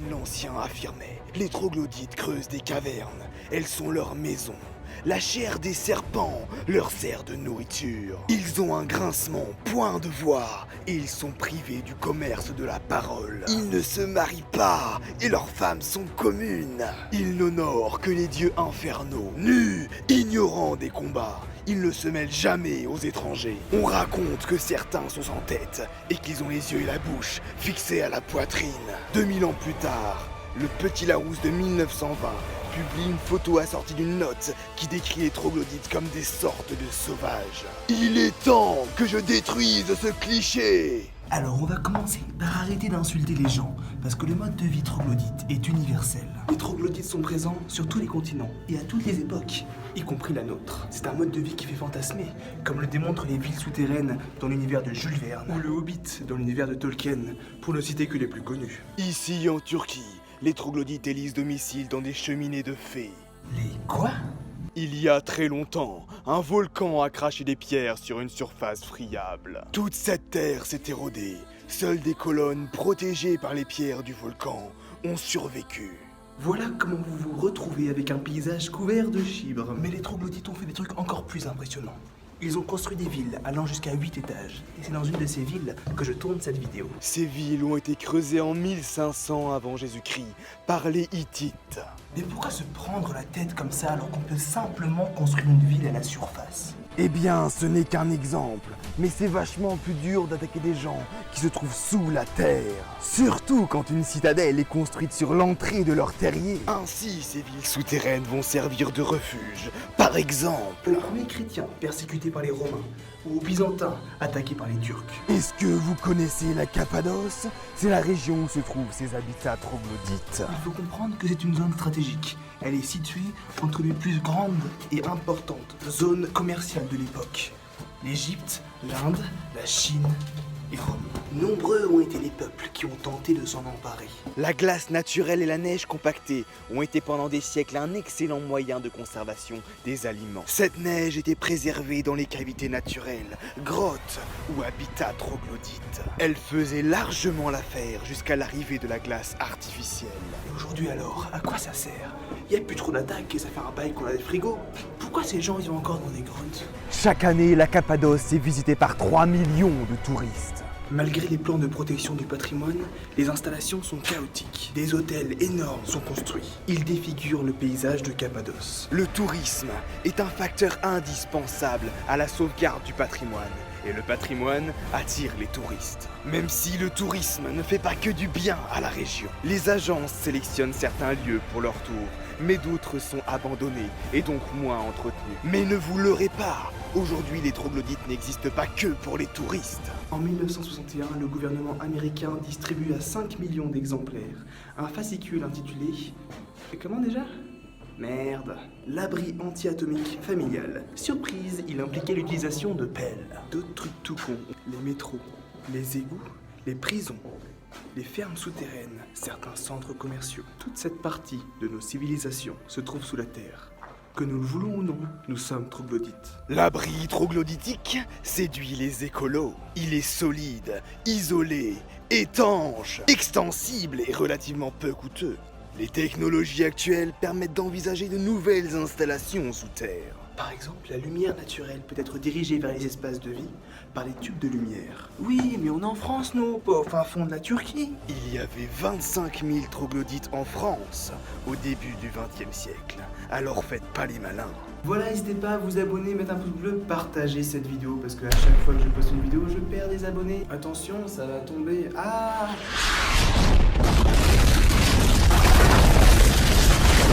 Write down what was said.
l'Ancien affirmait, les troglodytes creusent des cavernes, elles sont leur maison. La chair des serpents leur sert de nourriture. Ils ont un grincement, point de voix, et ils sont privés du commerce de la parole. Ils ne se marient pas, et leurs femmes sont communes. Ils n'honorent que les dieux infernaux, nus, ignorants des combats. Ils ne se mêlent jamais aux étrangers. On raconte que certains sont sans tête, et qu'ils ont les yeux et la bouche fixés à la poitrine. 2000 ans plus tard, le Petit Larousse de 1920 publie une photo assortie d'une note qui décrit les troglodytes comme des sortes de sauvages. Il est temps que je détruise ce cliché. Alors on va commencer par arrêter d'insulter les gens, parce que le mode de vie troglodyte est universel. Les troglodytes sont présents sur tous les continents et à toutes les époques, y compris la nôtre. C'est un mode de vie qui fait fantasmer, comme le démontrent les villes souterraines dans l'univers de Jules Verne, ou le Hobbit dans l'univers de Tolkien, pour ne citer que les plus connus. Ici en Turquie, les troglodytes élisent domicile dans des cheminées de fées. Les quoi? Il y a très longtemps, un volcan a craché des pierres sur une surface friable. Toute cette terre s'est érodée. Seules des colonnes protégées par les pierres du volcan ont survécu. Voilà comment vous vous retrouvez avec un paysage couvert de chibres. Mais les troglodytes ont fait des trucs encore plus impressionnants. Ils ont construit des villes allant jusqu'à 8 étages. Et c'est dans une de ces villes que je tourne cette vidéo. Ces villes ont été creusées en 1500 avant Jésus-Christ par les Hittites. Mais pourquoi se prendre la tête comme ça alors qu'on peut simplement construire une ville à la surface? Eh bien, ce n'est qu'un exemple, mais c'est vachement plus dur d'attaquer des gens qui se trouvent sous la terre. Surtout quand une citadelle est construite sur l'entrée de leur terrier. Ainsi, ces villes souterraines vont servir de refuge. Par exemple, L'armée chrétienne persécutée par les Romains, ou aux Byzantins attaqués par les Turcs. est-ce que vous connaissez la Cappadoce? C'est la région où se trouvent ces habitats troglodytes. Il faut comprendre que c'est une zone stratégique. Elle est située entre les plus grandes et importantes zones commerciales de l'époque. L'Égypte, l'Inde, la Chine et Rome. Nombreux ont été les peuples qui ont tenté de s'en emparer. La glace naturelle et la neige compactée ont été pendant des siècles un excellent moyen de conservation des aliments. Cette neige était préservée dans les cavités naturelles, grottes ou habitats troglodytes. Elle faisait largement l'affaire jusqu'à l'arrivée de la glace artificielle. Et aujourd'hui alors, à quoi ça sert? Y a plus trop d'attaques et ça fait un bail qu'on a des frigos. Pourquoi ces gens ils vont encore dans des grottes? Chaque année, la Cappadoce est visitée par 3 millions de touristes. Malgré les plans de protection du patrimoine, les installations sont chaotiques. Des hôtels énormes sont construits. Ils défigurent le paysage de Cappadoce. Le tourisme est un facteur indispensable à la sauvegarde du patrimoine. Et le patrimoine attire les touristes. Même si le tourisme ne fait pas que du bien à la région. Les agences sélectionnent certains lieux pour leur tour, mais d'autres sont abandonnés et donc moins entretenus. Mais ne vous leurrez pas, aujourd'hui les troglodytes n'existent pas que pour les touristes. En 1961, le gouvernement américain distribue à 5 millions d'exemplaires un fascicule intitulé... Comment déjà? Merde. L'abri anti-atomique familial. Surprise, il impliquait l'utilisation de pelles. D'autres trucs tout cons. Les métros, les égouts, les prisons, les fermes souterraines, certains centres commerciaux. Toute cette partie de nos civilisations se trouve sous la terre. Que nous le voulons ou non, nous sommes troglodytes. L'abri troglodytique séduit les écolos. Il est solide, isolé, étanche, extensible et relativement peu coûteux. Les technologies actuelles permettent d'envisager de nouvelles installations sous terre. Par exemple, la lumière naturelle peut être dirigée vers les espaces de vie par les tubes de lumière. Oui, mais on est en France, nous, pas au fin fond de la Turquie. Il y avait 25 000 troglodytes en France au début du XXe siècle. Alors faites pas les malins. Voilà, n'hésitez pas à vous abonner, mettre un pouce bleu, partager cette vidéo parce que à chaque fois que je poste une vidéo, je perds des abonnés. Attention, ça va tomber. Ah!